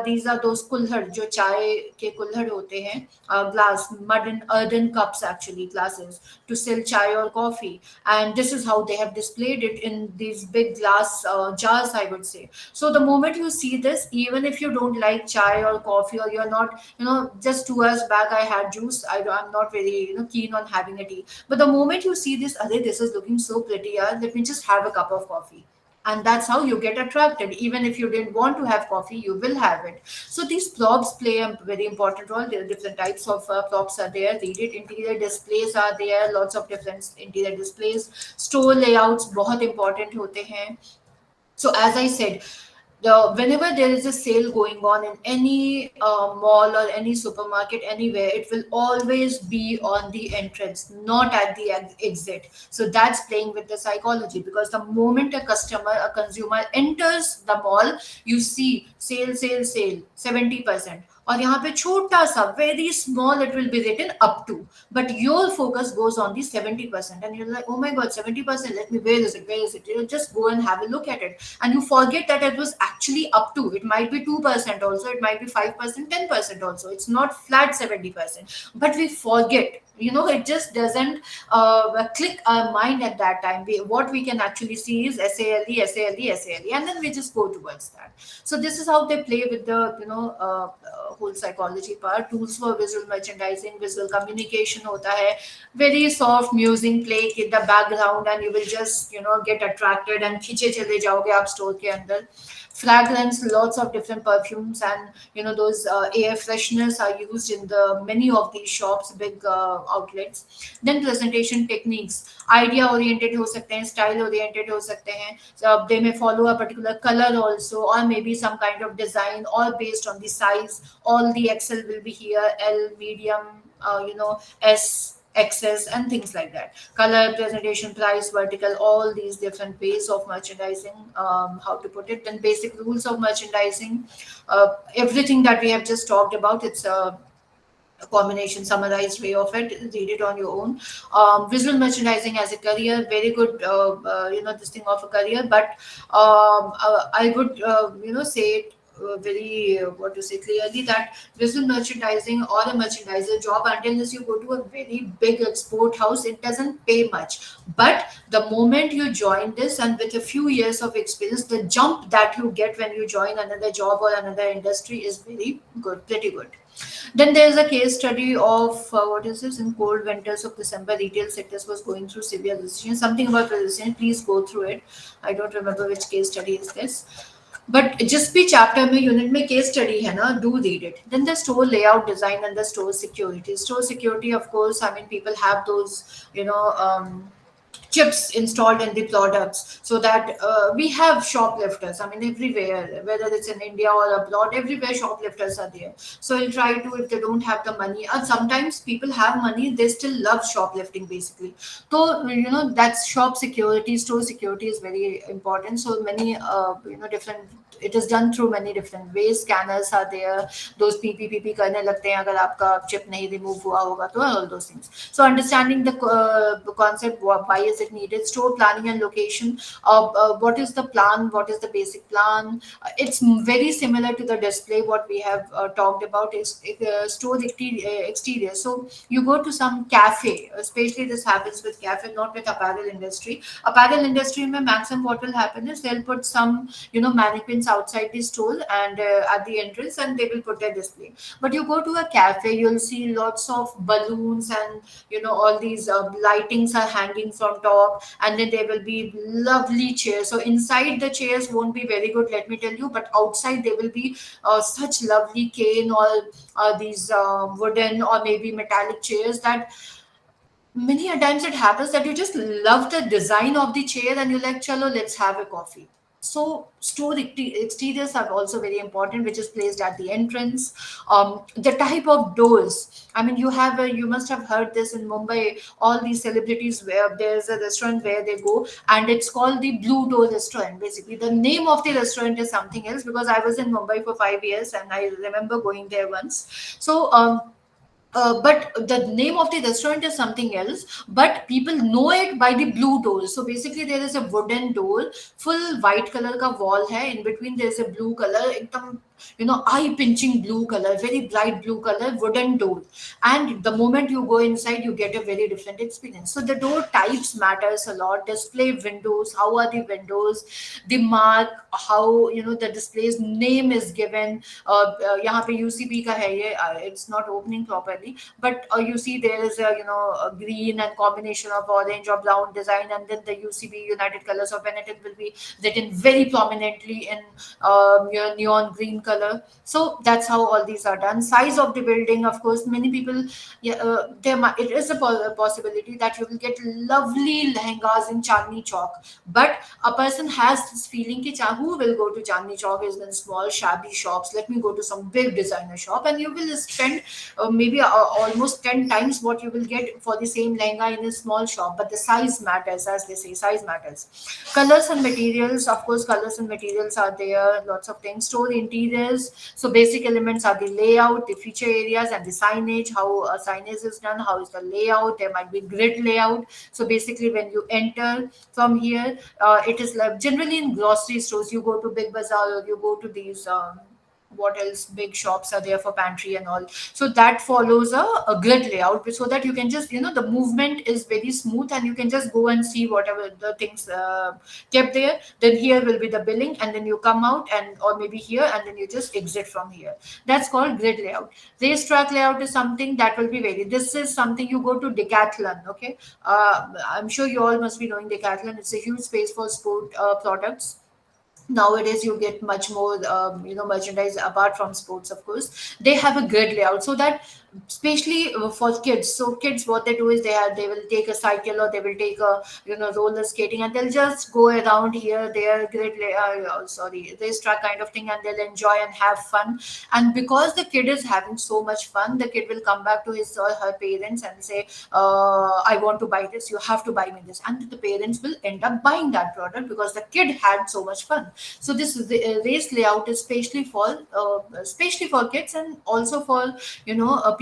these are those kulhad jo chai ke kulhad hote hain, glass mud and earthen cups, actually glasses to sell chai or coffee. And this is how they have displayed it in these big glass jars, I would say. So the moment you see this, even if you don't like chai or coffee, or you're not, just 2 hours back I had juice, I'm not very keen on having a tea, but the moment you see this, Are, this is looking so pretty, let me just have a cup of coffee. And that's how you get attracted. Even if you didn't want to have coffee, you will have it. So these props play a very important role. There are different types of props are there. Read it. Interior displays are there. Lots of different interior displays. Store layouts बहुत important होते हैं. So as I said, whenever there is a sale going on in any mall or any supermarket anywhere, it will always be on the entrance, not at the exit. So that's playing with the psychology, because the moment a consumer enters the mall, you see sale, sale, sale, 70%. और यहाँ पे छोटा सा very small it will be written up to, but your focus goes on the 70%, and you're like, oh my god, 70%, let me, where is it, you just go and have a look at it, and you forget that it was actually up to. It might be 2% also, it might be 5%, 10% also, it's not flat 70%. But we forget, it just doesn't click our mind at that time. What we can actually see is SALE, SALE, SALE, and then we just go towards that. So this is how they play with the whole psychology part. Tools for visual merchandising, visual communication hota hai. Very soft music play in the background, and you will just get attracted and खींचे चले जाओगे आप store के अंदर. Fragrance, lots of different perfumes, and those air fresheners are used in the many of these shops, big outlets. Then presentation techniques, idea oriented हो सकते हैं, style oriented हो सकते हैं. So they may follow a particular color also, or maybe some kind of design, or based on the size. All the XL will be here, L, medium, S, excess, and things like that. Color, presentation, price, vertical, all these different ways of merchandising, how to put it. Then basic rules of merchandising, everything that we have just talked about, it's a combination summarized way of it. Read it on your own. Visual merchandising as a career, very good, this thing of a career. But I would say it very what to say clearly, that visual merchandising or a merchandiser job, unless you go to a very big export house, it doesn't pay much. But the moment you join this, and with a few years of experience, the jump that you get when you join another job or another industry is very good, pretty good. Then there's a case study of what is this? In cold winters of December, retail sectors was going through severe recession. Something about recession. Please go through it. I don't remember which case study is this. But just be chapter में unit में case study है ना, do read it. Then the store layout design and the store security. Store security, of course, I mean, people have those chips installed in the products, so that we have shoplifters, I mean, everywhere, whether it's in India or abroad, everywhere shoplifters are there. So you'll try to, if they don't have the money, and sometimes people have money, they still love shoplifting basically. So that's shop security, store security is very important. So many different, it is done through many different ways. Scanners are there, those PPPP करने लगते हैं अगर आपका chip नहीं remove हुआ होगा तो, all those things. So understanding the concept, why is it needed? Store planning and location, what is the plan, what is the basic plan? It's very similar to the display what we have talked about, is store exterior. So you go to some cafe, especially this happens with cafe, not with apparel industry. Apparel industry mein maximum what will happen is they'll put some mannequins outside the store, and at the entrance, and they will put a display. But you go to a cafe, you'll see lots of balloons, and all these lightings are hanging from top, and then there will be lovely chairs. So inside the chairs won't be very good, let me tell you, but outside there will be such lovely cane or these wooden or maybe metallic chairs that many a times it happens that you just love the design of the chair and you're like, chalo, let's have a coffee. So store exteriors are also very important, which is placed at the entrance. The type of doors. I mean, you must have heard this in Mumbai. All these celebrities where there's a restaurant where they go, and it's called the Blue Door Restaurant. Basically, the name of the restaurant is something else because I was in Mumbai for 5 years and I remember going there once. So but the name of the restaurant is something else, but people know it by the blue door. So basically there is a wooden door, full white color ka wall hai, in between there is a blue color, ekdam, eye pinching blue color, very bright blue color wooden door. And the moment you go inside you get a very different experience. So the door types matters a lot. Display windows, how are the windows, the mark, how the display's name is given. यहाँ पे UCB का है ये, it's not opening properly, but you see there is a green and combination of orange or brown design, and then the UCB, United Colors of Benetton, will be written very prominently in neon green color. So that's how all these are done. Size of the building, of course, many people, yeah, it is a possibility that you will get lovely lehengas in Chandni Chowk, but a person has this feeling ki who will go to Chandni Chowk is in small shabby shops. Let me go to some big designer shop, and you will spend maybe almost 10 times what you will get for the same lehenga in a small shop. But the size matters, as they say, size matters. Colors and materials, of course, colors and materials are there. Lots of things. Store interiors. So basic elements are the layout, the feature areas, and the signage. How signage is done. How is the layout? There might be grid layout. So basically, when you enter from here, it is like generally in grocery stores. You go to Big Bazaar or you go to these. What else, big shops are there for pantry and all, so that follows a grid layout, so that you can just the movement is very smooth and you can just go and see whatever the things kept there. Then here will be the billing, and then you come out, and or maybe here, and then you just exit from here. That's called grid layout. Racetrack layout is something that will be very, this is something you go to Decathlon. Okay, I'm sure you all must be knowing Decathlon. It's a huge space for sport products. Nowadays you get much more merchandise apart from sports. Of course, they have a grid layout, so that especially for kids, so kids, what they do is they will take a cycle, or they will take a roller skating, and they'll just go around here, their sorry, this track kind of thing, and they'll enjoy and have fun. And because the kid is having so much fun, the kid will come back to his or her parents and say, I want to buy this, you have to buy me this, and the parents will end up buying that product because the kid had so much fun. So this is the race layout is especially for kids, and also for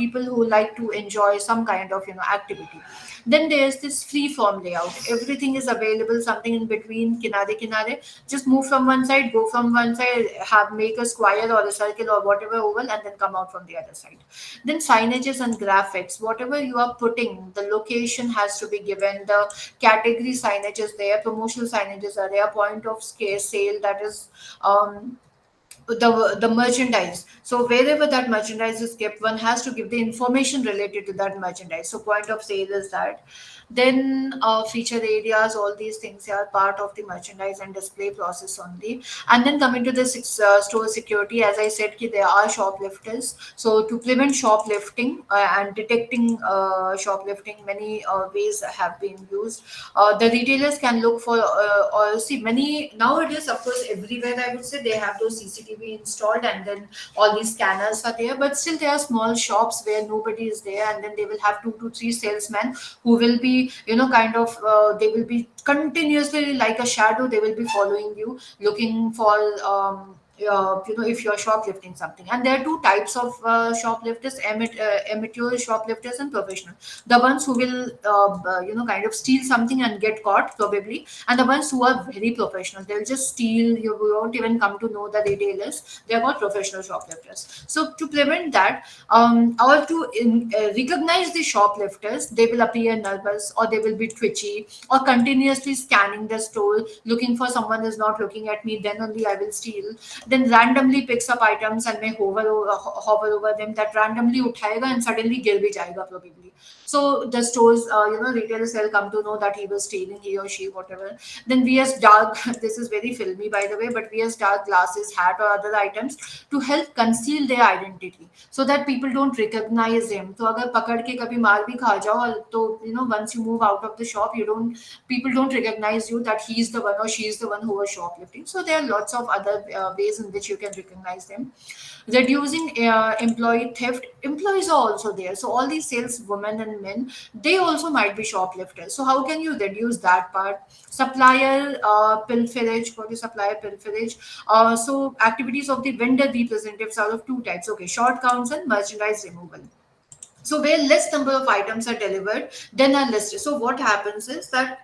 people who like to enjoy some kind of activity. Then there's this free form layout. Everything is available, something in between, kinare kinare. Just move from one side, go from one side, have make a square or a circle or whatever oval, and then come out from the other side. Then signages and graphics. Whatever you are putting, the location has to be given. The category signage is there, promotional signages are there, point of sale, that is the merchandise. So wherever that merchandise is kept, one has to give the information related to that merchandise. So point of sale is that. Then feature areas, all these things are part of the merchandise and display process only. And then coming to the store security, as I said, there are shoplifters. So to prevent shoplifting and detecting shoplifting, many ways have been used. The retailers can look for or see many nowadays. Of course, everywhere I would say they have those CCTV installed, and then all these scanners are there. But still, there are small shops where nobody is there, and then they will have 2 to 3 salesmen who will be, kind of, they will be continuously like a shadow. They will be following you, looking for. If you're shoplifting something. And there are two types of shoplifters: amateur shoplifters and professional. The ones who will kind of steal something and get caught probably, and the ones who are very professional, they'll just steal, you won't even come to know the retailers. They're called professional shoplifters. So to prevent that, or to recognize the shoplifters, they will appear nervous, or they will be twitchy, or continuously scanning the store, looking for someone is not looking at me, then only I will steal. then randomly picks up items and may hover over them, that randomly uthayega and suddenly gir bhi jayega probably. So the stores, retailers will come to know that he was stealing, he or she, whatever. Then wears dark, this is very filmy by the way, but wears dark glasses, hat or other items to help conceal their identity so that people don't recognize him. So अगर पकड़ के कभी मार भी खा जाओ तो once you move out of the shop, you don't people don't recognize you that he's the one or she's the one who was shoplifting. So there are lots of other ways in which you can recognize them. Reducing employee theft, employees are also there, so all these sales women and men, they also might be shoplifters. So how can you reduce that part? Supplier pilferage. What is supplier pilferage? So activities of the vendor representatives are of two types. Okay, short counts and merchandise removal. So where less number of items are delivered then are listed. So what happens is that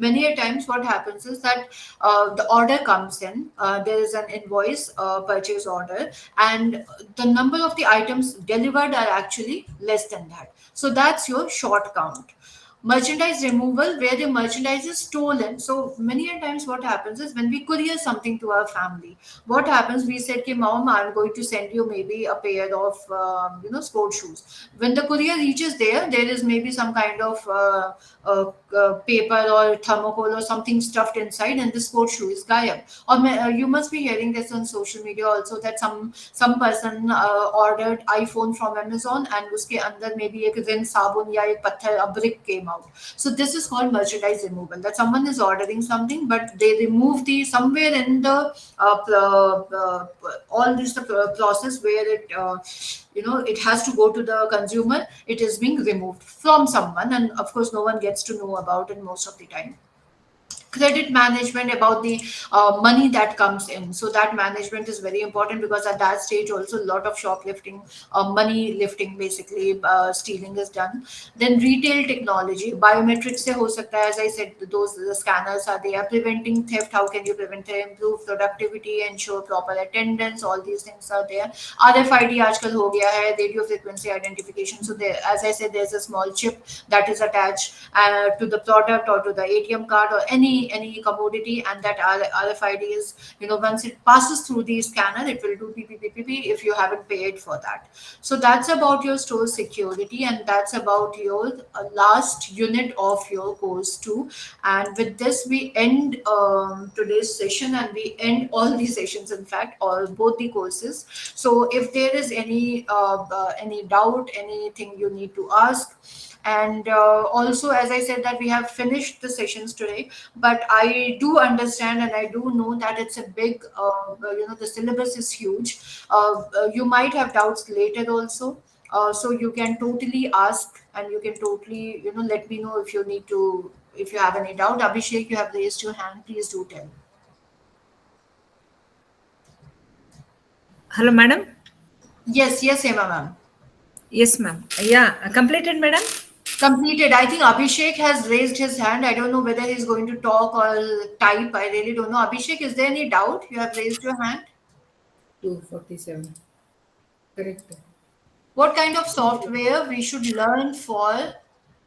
many a times what happens is that the order comes in, there is an invoice, purchase order, and the number of the items delivered are actually less than that. So that's your short count. Merchandise removal, where the merchandise is stolen. So many a times what happens is when we courier something to our family, what happens, we said, "Ki mom, I'm going to send you maybe a pair of sport shoes." When the courier reaches there, there is maybe some kind of paper or thermocol or something stuffed inside, and the sport shoe is gayab. Or you must be hearing this on social media also, that some person ordered iPhone from Amazon and uske andar maybe ek rin sabun ya ek patthar, a brick came out. So this is called merchandise removal, that someone is ordering something but they remove the somewhere in the all this process where it has to go to the consumer, it is being removed from someone, and of course no one gets to know about it most of the time. Credit management, about the money that comes in, so that management is very important, because at that stage also a lot of shoplifting, money lifting, basically stealing is done. Then retail technology, biometrics se ho sakta hai, as I said, those the scanners are there. Preventing theft, how can you prevent theft? Improve productivity, ensure proper attendance, all these things are there. RFID aajkal ho gaya hai, radio frequency identification. So there, as I said, there's a small chip that is attached to the product or to the ATM card or any commodity, and that RFID is, once it passes through the scanner, it will do PPPPP if you haven't paid for that. So that's about your store security, and that's about your last unit of your course too. And with this, we end today's session, and we end all the sessions, in fact, or both the courses. So if there is any doubt, anything you need to ask, and also, as I said, that we have finished the sessions today, but I do understand and I do know that it's a big the syllabus is huge. You might have doubts later also, so you can totally ask, and you can totally let me know if you have any doubt. Abhishek, you have raised your hand, please do tell. Hello, madam. Yes, Emma ma'am. Yes, ma'am. Yeah, completed, madam. Completed. I think Abhishek has raised his hand. I don't know whether he's going to talk or type. I really don't know. Abhishek, is there any doubt? You have raised your hand. 247. Correct. What kind of software we should learn for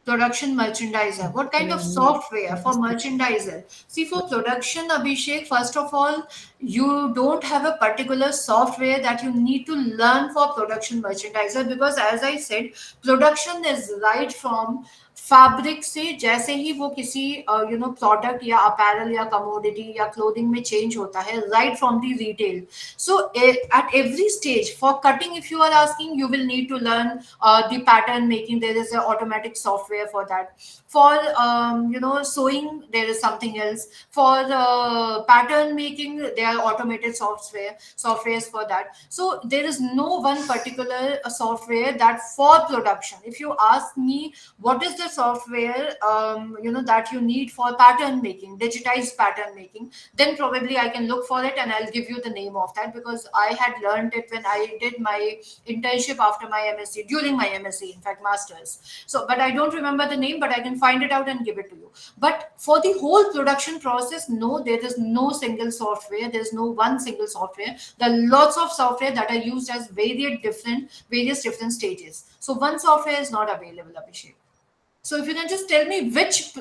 production merchandiser? What kind of software for merchandiser? See, for production, Abhishek, first of all, you don't have a particular software that you need to learn for production merchandiser, because as I said, production is right from fabric से जैसे ही वो किसी product या apparel या commodity या clothing में change होता है, right from the retail. So at every stage for cutting, if you are asking, you will need to learn the pattern making. There is a automatic software for that. For sewing, there is something else. For pattern making, there are automated softwares for that. So there is no one particular software that for production. If you ask me what is the software that you need for pattern making, digitized pattern making, then probably I can look for it and I'll give you the name of that, because I had learned it when I did my internship after my MSc, during my MSc, in fact masters. So but I don't remember the name, but I can find it out and give it to you. But for the whole production process, no, there is no single software. There's no one single software. There are lots of software that are used as various different stages. So one software is not available, Abhishek. So if you can just tell me which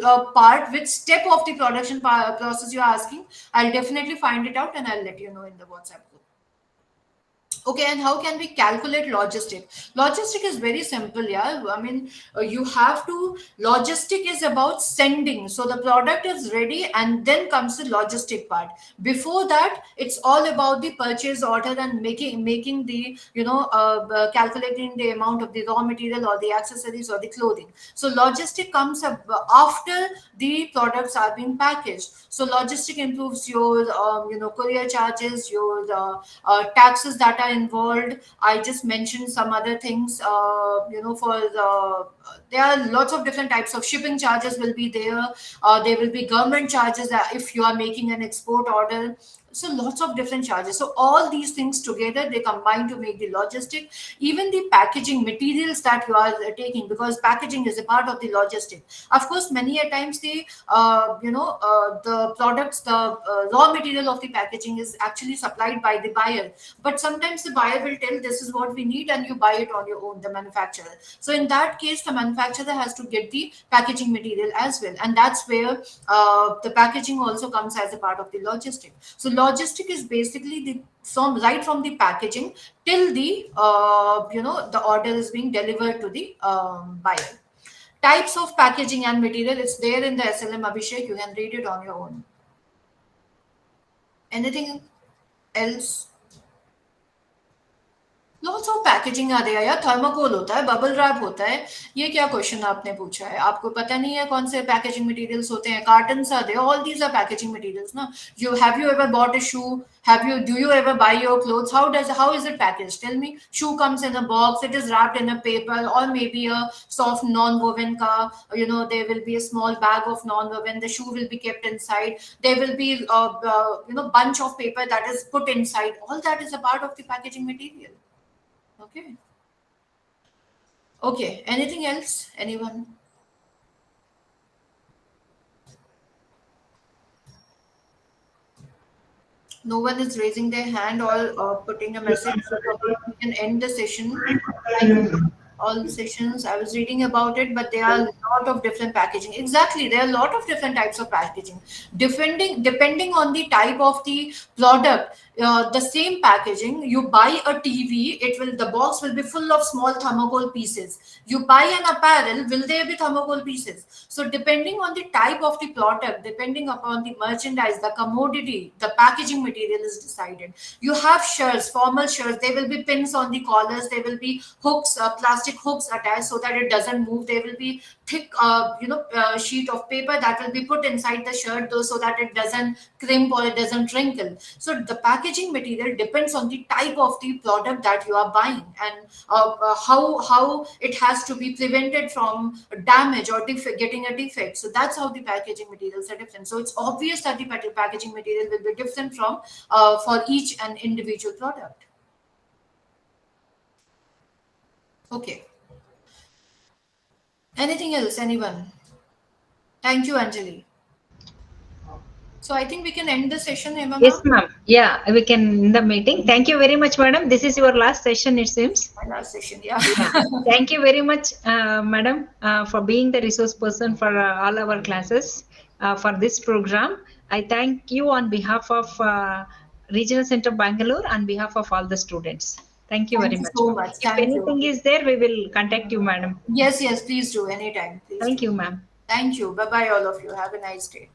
which step of the production process you're asking, I'll definitely find it out and I'll let you know in the WhatsApp group. Okay, and how can we calculate logistic? Logistic is very simple, yeah. I mean, you have to, logistic is about sending. So the product is ready and then comes the logistic part. Before that, it's all about the purchase order and making the, calculating the amount of the raw material or the accessories or the clothing. So logistic comes up after the products are being packaged. So logistic improves your, courier charges, your taxes that are involved. I just mentioned some other things. For there are lots of different types of shipping charges will be there. There will be government charges if you are making an export order. So lots of different charges. So all these things together, they combine to make the logistic. Even the packaging materials that you are taking, because packaging is a part of the logistic. Of course, many a times the products, the raw material of the packaging is actually supplied by the buyer. But sometimes the buyer will tell this is what we need and you buy it on your own, the manufacturer. So in that case, the manufacturer has to get the packaging material as well. And that's where the packaging also comes as a part of the logistic. So logistic is basically the from the packaging till the the order is being delivered to the buyer. Types of packaging and material, it's there in the SLM, Abhishek. You can read it on your own. Anything else? Lots of packaging आ गया यार, thermocol होता है, bubble wrap होता है. ये क्या question आपने पूछा है? आपको पता नहीं है कौन से पैकेजिंग मटेरियल्स होते हैं? Cartons are there, all these are packaging materials ना. You have you ever bought a shoe? Do you ever buy your clothes? How is it packaged? Tell me. Shoe comes in a box, it is wrapped in a paper or maybe a soft non-woven ka, there will be a small bag of non-woven, the shoe will be kept inside, there will be bunch of paper that is put inside. All that is a part of the packaging material. Okay. Okay. Anything else? Anyone? No one is raising their hand or putting a message. So probably we can end the session. Thank you. All sessions. I was reading about it, but there are a lot of different packaging. Exactly, there are a lot of different types of packaging. Depending on the type of the product, the same packaging. You buy a TV, the box will be full of small thermocol pieces. You buy an apparel, will there be thermocol pieces? So depending on the type of the product, depending upon the merchandise, the commodity, the packaging material is decided. You have shirts, formal shirts. There will be pins on the collars. There will be hooks, plastic hooks attached so that it doesn't move. There will be thick, sheet of paper that will be put inside the shirt though, so that it doesn't crimp or it doesn't wrinkle. So the packaging material depends on the type of the product that you are buying, and how it has to be prevented from damage or getting a defect. So that's how the packaging materials are different. So it's obvious that the packaging material will be different from for each and individual product. Okay. Anything else? Anyone? Thank you, Anjali. So I think we can end the session, Hema Yes, ma'am. ma'am. Yeah, we can end the meeting. Thank you very much, madam. This is your last session, it seems. My last session, yeah. Yeah. Thank you very much, madam, for being the resource person for all our classes for this program. I thank you on behalf of Regional Center Bangalore, on behalf of all the students. Thank you Thank very you much, so ma'am. much. If Thank you. anything is there, we will contact you, madam. Yes, yes, please do. Anytime. Please Thank do. you, ma'am. Thank you. Bye bye, all of you. Have a nice day.